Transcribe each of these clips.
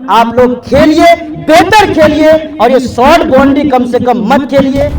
आप लोग खेलिए, बेहतर खेलिए और ये शॉर्ट बाउंड्री कम से कम मत खेलिए।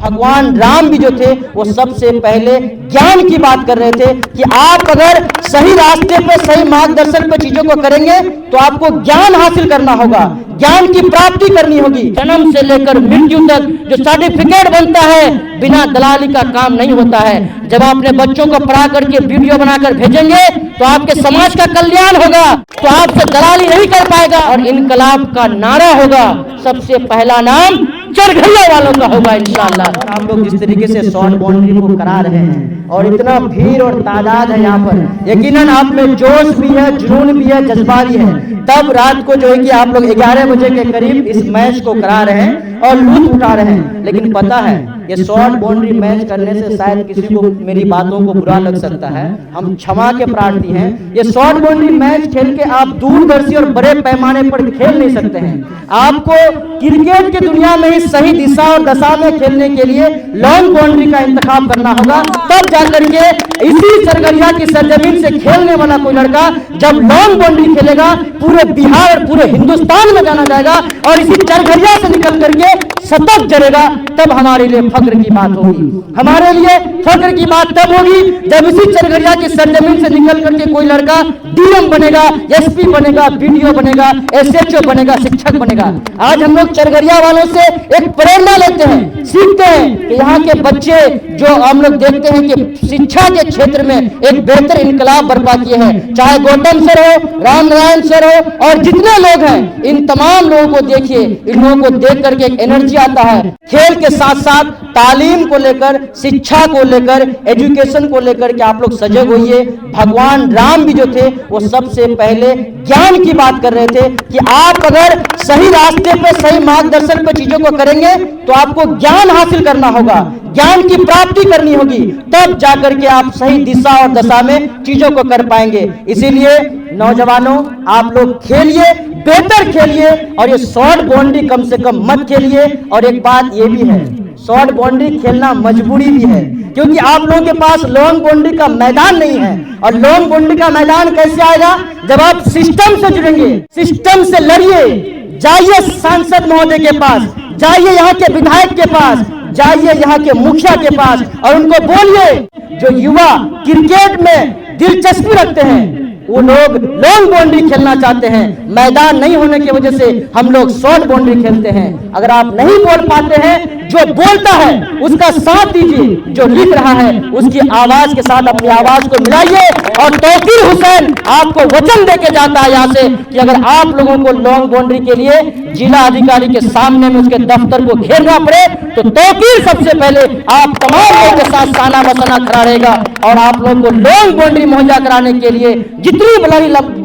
भगवान राम भी जो थे वो सबसे पहले ज्ञान की बात कर रहे थे कि आप अगर सही रास्ते पे, सही मार्गदर्शन पे चीजों को करेंगे तो आपको ज्ञान हासिल करना होगा, ज्ञान की प्राप्ति करनी होगी। जन्म से लेकर मृत्यु तक जो सर्टिफिकेट बनता है बिना दलाली का काम नहीं होता है। जब आप अपने बच्चों को पढ़ा करके वीडियो बनाकर भेजेंगे तो आपके समाज का कल्याण होगा, तो आपसे दलाली नहीं कर पाएगा। और इनकलाब का नारा होगा, सबसे पहला नाम चरघरिया वालों का होगा इंशाअल्लाह। आप लोग जिस तरीके से शॉर्ट बाउंड्री को करा रहे हैं और इतना भीड़ और तादाद है यहाँ पर, यकीनन आप में जोश भी है, जुनून भी है, जज्बा भी है। तब रात को जो है कि आप लोग 11 बजे के करीब इस मैच को करा रहे हैं और लूट उठा रहे हैं। लेकिन पता है ये शॉर्ट बाउंड्री मैच करने से शायद किसी को मेरी बातों को बुरा लग सकता है, हम क्षमा के प्रार्थी हैं। ये शॉर्ट बाउंड्री मैच खेल के आप दूरदर्शी और बड़े पैमाने पर खेल नहीं सकते हैं। आपको क्रिकेट की दुनिया में ही सही दिशा और दशा में खेलने के लिए लॉन्ग बाउंड्री का इंतखाब करना होगा। तब जाकर के इसी चरघरिया की सरजमीन से खेलने वाला कोई लड़का जब लॉन्ग बाउंड्री खेलेगा पूरे बिहार और पूरे हिंदुस्तान में जाना जाएगा और इसी चरघरिया से निकल करके शतक जड़ेगा, तब हमारे लिए फख्र की बात होगी। हमारे लिए फख्र की बात तब होगी जब इसी चरघरिया की सरजमीन से निकल करके कोई लड़का डीएम बनेगा, एसपी बनेगा, बीडीओ बनेगा, एसएचओ बनेगा, शिक्षक बनेगा। आज हम लोग चरघरिया वालों से एक प्रेरणा लेते हैं, सीखते हैं कि यहाँ के बच्चे जो हम लोग देखते हैं कि शिक्षा के क्षेत्र में एक बेहतर इनकलाब बर्पा किए हैं। चाहे गौतम सर हो, राम नारायण सर हो और जितने लोग हैं, इन तमाम लोगों को देखिए, इन लोगों को देख करके एक एनर्जी आता है। खेल के साथ साथ तालीम को लेकर, शिक्षा को लेकर, एजुकेशन को लेकर के आप लोग सजग होइए। भगवान राम भी जो थे वो सबसे पहले ज्ञान की बात कर रहे थे कि आप अगर सही रास्ते पे, सही मार्गदर्शन पे चीजों को करेंगे तो आपको ज्ञान हासिल करना होगा, ज्ञान की प्राप्ति करनी होगी, तब जाकर के आप सही दिशा और दशा में चीजों को कर पाएंगे। इसीलिए नौजवानों, आप लोग खेलिए, बेहतर खेलिए और ये शॉर्ट बाउंड्री कम से कम मत खेलिए। और एक बात ये भी है, शॉर्ट बाउंड्री खेलना मजबूरी भी है, क्योंकि आप लोगों के पास लॉन्ग बाउंड्री का मैदान नहीं है। और लॉन्ग बाउंड्री का मैदान कैसे आएगा? जब आप सिस्टम से जुड़ेंगे, सिस्टम से लड़िए, जाइए सांसद महोदय के पास, जाइए यहाँ के विधायक के पास, जाइए यहाँ के मुखिया के पास और उनको बोलिए, जो युवा क्रिकेट में दिलचस्पी रखते हैं वो लोग लॉन्ग बाउंड्री खेलना चाहते हैं, मैदान नहीं होने की वजह से हम लोग शॉर्ट बाउंड्री खेलते हैं। अगर आप नहीं बोल पाते हैं, जो बोलता है उसका साथ दीजिए, जो लिख रहा है उसकी आवाज के साथ अपनी आवाज को मिलाइए। और तौकीर हुसैन आपको वचन देके जाता है यहाँ से कि अगर आप लोगों को लॉन्ग बाउंड्री के लिए जिला अधिकारी के सामने में उसके दफ्तर को घेरना पड़े तो तौकीर सबसे पहले आप तमाम लोगों के साथ साना बसाना खड़ा रहेगा और आप लोगों को लॉन्ग बाउंड्री मुहैया कराने के लिए जितनी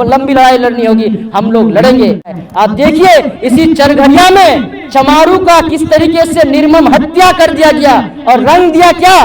लंबी लड़ाई लड़नी होगी हम लोग लड़ेंगे। आप देखिए इसी चरघरिया में चमारू का किस तरीके से निर्मम हत्या कर दिया गया और रंग दिया क्या?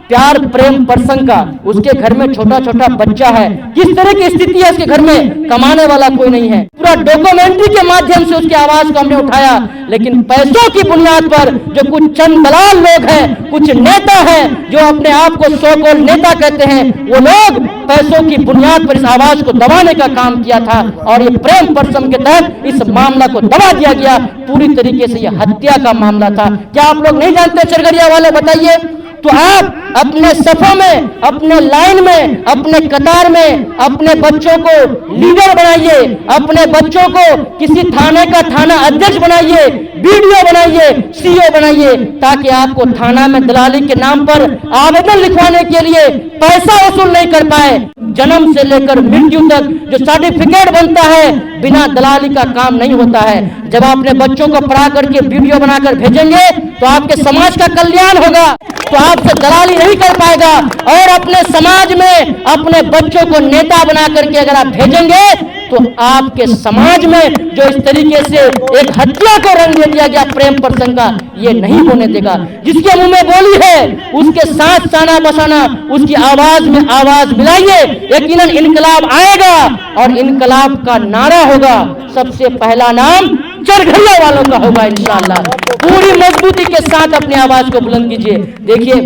प्यार प्रेम प्रसंग का। उसके घर में छोटा छोटा बच्चा है, किस तरह की स्थिति है उसके घर में, कमाने वाला कोई नहीं है। पूरा डॉक्यूमेंट्री के माध्यम से उसकी आवाज को हमने उठाया, लेकिन पैसों की बुनियाद पर जो कुछ चंद दलाल लोग हैं, कुछ नेता हैं जो अपने आप को सो कॉल्ड नेता कहते हैं, वो लोग पैसों की बुनियाद पर इस आवाज को दबाने का काम किया था और ये प्रेम प्रसंग के तहत इस मामला को दबा दिया गया। पूरी तरीके से ये हत्या का मामला था। क्या आप लोग नहीं जानते चरघरिया वाले? बताइए। तो आप अपने सफों में, अपने लाइन में, अपने कतार में अपने बच्चों को लीडर बनाइए, अपने बच्चों को किसी थाने का थाना अध्यक्ष बनाइए, बीडीओ बनाइए, सीओ बनाइए, ताकि आपको थाना में दलाली के नाम पर आवेदन लिखवाने के लिए पैसा वसूल नहीं कर पाए। जन्म से लेकर मृत्यु तक जो सर्टिफिकेट बनता है बिना दलाली का काम नहीं होता है। जब आप अपने बच्चों को पढ़ा करके वीडियो बनाकर भेजेंगे तो आपके समाज का कल्याण होगा, तो आपसे दलाली नहीं कर पाएगा। और अपने समाज में अपने बच्चों को नेता बना करके अगर आप भेजेंगे तो आपके समाज में जो इस तरीके से एक हत्या को रंग दे दिया गया प्रेम प्रसंग का, ये नहीं होने देगा। जिसके मुंह में बोली है उसके साथ साना बसाना, उसकी आवाज में आवाज मिलाइए, यकीनन इनकलाब आएगा और इनकलाब का नारा होगा, सबसे पहला नाम चरघरिया वालों का होगा इंशाअल्लाह। पूरी मजबूती के साथ अपनी आवाज को बुलंद कीजिए। देखिए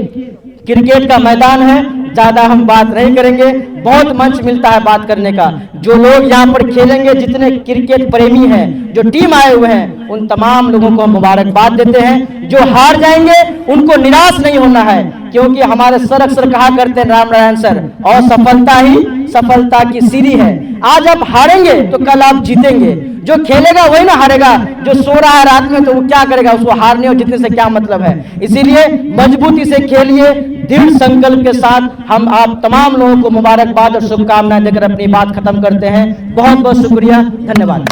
क्रिकेट का मैदान है, ज्यादा हम बात नहीं करेंगे, बहुत मंच मिलता है बात करने का। जो लोग यहाँ पर खेलेंगे, जितने क्रिकेट प्रेमी हैं, जो टीम आए हुए हैं, उन तमाम लोगों को मुबारकबाद देते हैं। जो हार जाएंगे उनको निराश नहीं होना है, क्योंकि हमारे सर अक्सर कहा करते हैं राम नारायण सर, और सफलता ही सफलता की सीढ़ी है। आज आप हारेंगे तो कल आप जीतेंगे। जो खेलेगा वही ना हारेगा, जो सो रहा है रात में तो वो क्या करेगा, उसको हारने और जीतने से क्या मतलब है। इसीलिए मजबूती से खेलिए, दृढ़ संकल्प के साथ। हम आप तमाम लोगों को मुबारकबाद और शुभकामनाएं देकर अपनी बात खत्म करते हैं। बहुत बहुत शुक्रिया, धन्यवाद।